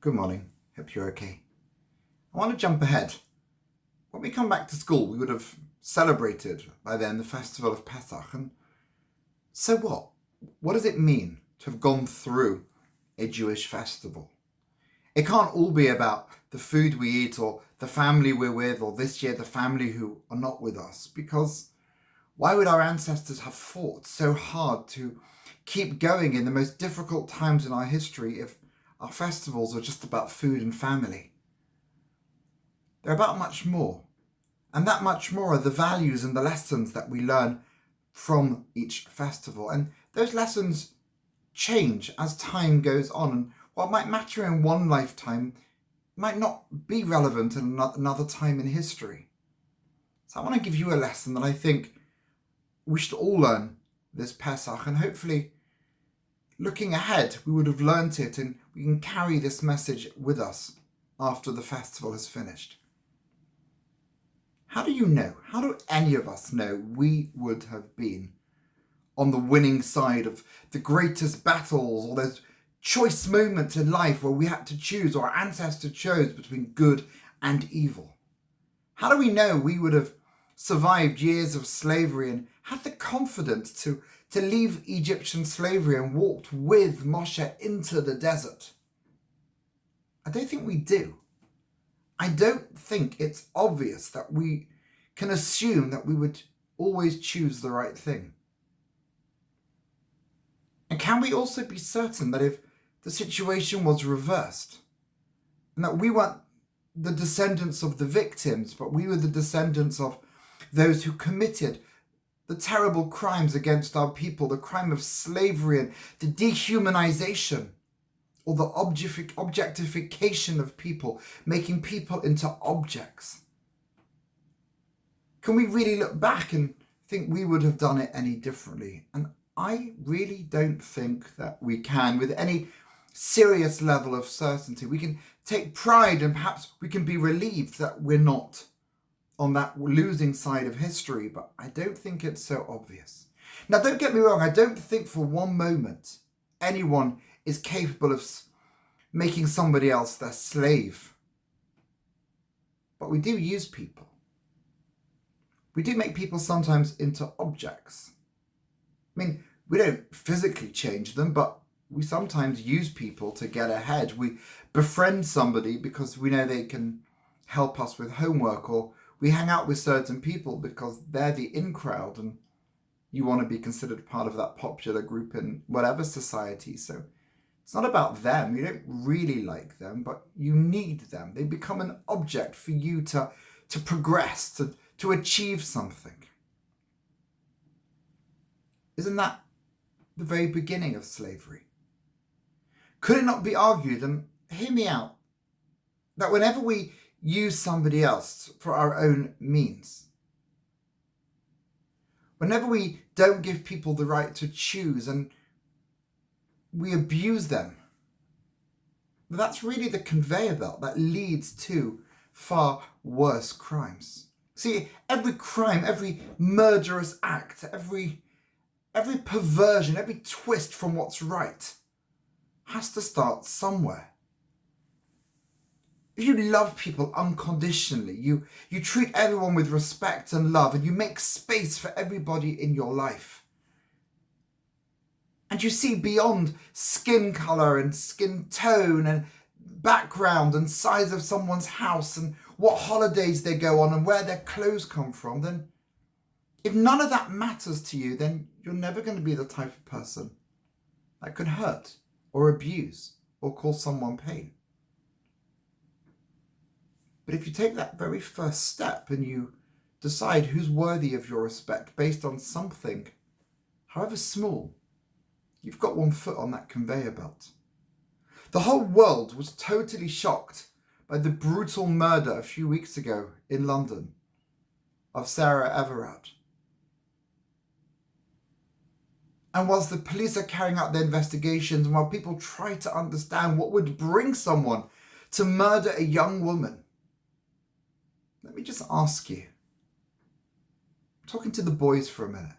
Good morning. Hope you're okay. I want to jump ahead. When we come back to school, we would have celebrated by then the festival of Pesach. And so what? What does it mean to have gone through a Jewish festival? It can't all be about the food we eat or the family we're with or this year the family who are not with us, because why would our ancestors have fought so hard to keep going in the most difficult times in our history if our festivals are just about food and family? They're about much more. And that much more are the values and the lessons that we learn from each festival. And those lessons change as time goes on. And what might matter in one lifetime might not be relevant in another time in history. So I want to give you a lesson that I think we should all learn this Pesach, and hopefully looking ahead we would have learnt it and we can carry this message with us after the festival is finished. How do you know? How do any of us know we would have been on the winning side of the greatest battles or those choice moments in life where we had to choose, or our ancestors chose between good and evil? How do we know we would have survived years of slavery and had the confidence to leave Egyptian slavery and walked with Moshe into the desert? I don't think we do. I don't think it's obvious that we can assume that we would always choose the right thing. And can we also be certain that if the situation was reversed, and that we weren't the descendants of the victims, but we were the descendants of those who committed the terrible crimes against our people, the crime of slavery and the dehumanization or the objectification of people, making people into objects? Can we really look back and think we would have done it any differently? And I really don't think that we can with any serious level of certainty. We can take pride and perhaps we can be relieved that we're not on that losing side of history, but I don't think it's so obvious. Now, don't get me wrong, I don't think for one moment anyone is capable of making somebody else their slave. But we do use people. We do make people sometimes into objects. I mean, we don't physically change them, but we sometimes use people to get ahead. We befriend somebody because we know they can help us with homework, or we hang out with certain people because they're the in crowd and you want to be considered part of that popular group in whatever society. So it's not about them. You don't really like them, but you need them. They become an object for you to progress, to achieve something. Isn't that the very beginning of slavery? Could it not be argued, and hear me out, that whenever we use somebody else for our own means, whenever we don't give people the right to choose and we abuse them, that's really the conveyor belt that leads to far worse crimes. See, every crime, every murderous act, every perversion, every twist from what's right has to start somewhere. If you love people unconditionally, you treat everyone with respect and love, and you make space for everybody in your life, and you see beyond skin colour and skin tone and background and size of someone's house and what holidays they go on and where their clothes come from, then if none of that matters to you, then you're never going to be the type of person that could hurt or abuse or cause someone pain. But if you take that very first step and you decide who's worthy of your respect based on something, however small, you've got one foot on that conveyor belt. The whole world was totally shocked by the brutal murder a few weeks ago in London of Sarah Everett. And whilst the police are carrying out their investigations, and while people try to understand what would bring someone to murder a young woman, let me just ask you, talking to the boys for a minute,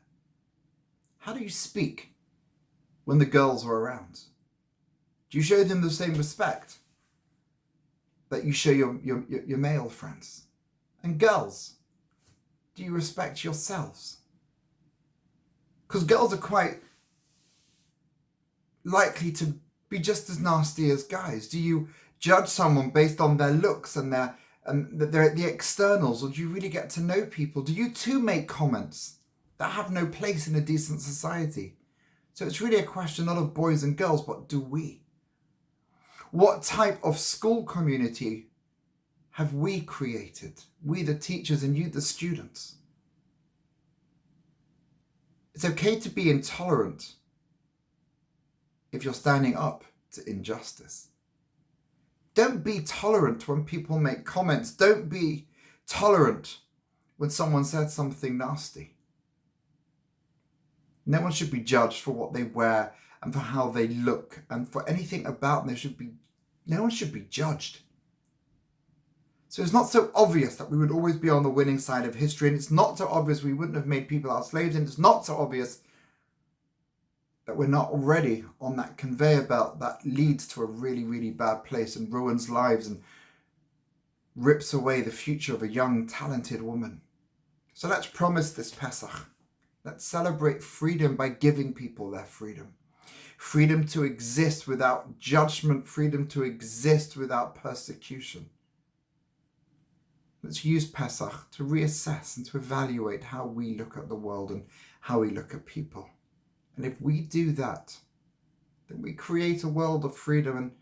how do you speak when the girls are around? Do you show them the same respect? that you show your male friends? And girls, do you respect yourselves? Because girls are quite likely to be just as nasty as guys. Do you judge someone based on their looks and the externals, or do you really get to know people? Do you too make comments that have no place in a decent society? So it's really a question not of boys and girls, but do we? What type of school community have we created? We, the teachers, and you, the students. It's okay to be intolerant if you're standing up to injustice. Don't be tolerant when people make comments. Don't be tolerant when someone says something nasty. No one should be judged for what they wear and for how they look and for anything about them. No one should be judged. So it's not so obvious that we would always be on the winning side of history, and it's not so obvious we wouldn't have made people our slaves, and it's not so obvious that we're not already on that conveyor belt that leads to a really, really bad place and ruins lives and rips away the future of a young, talented woman. So let's promise this Pesach. Let's celebrate freedom by giving people their freedom. Freedom to exist without judgment, freedom to exist without persecution. Let's use Pesach to reassess and to evaluate how we look at the world and how we look at people. And if we do that, then we create a world of freedom, and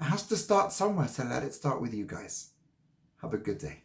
it has to start somewhere, so let it start with you guys. Have a good day.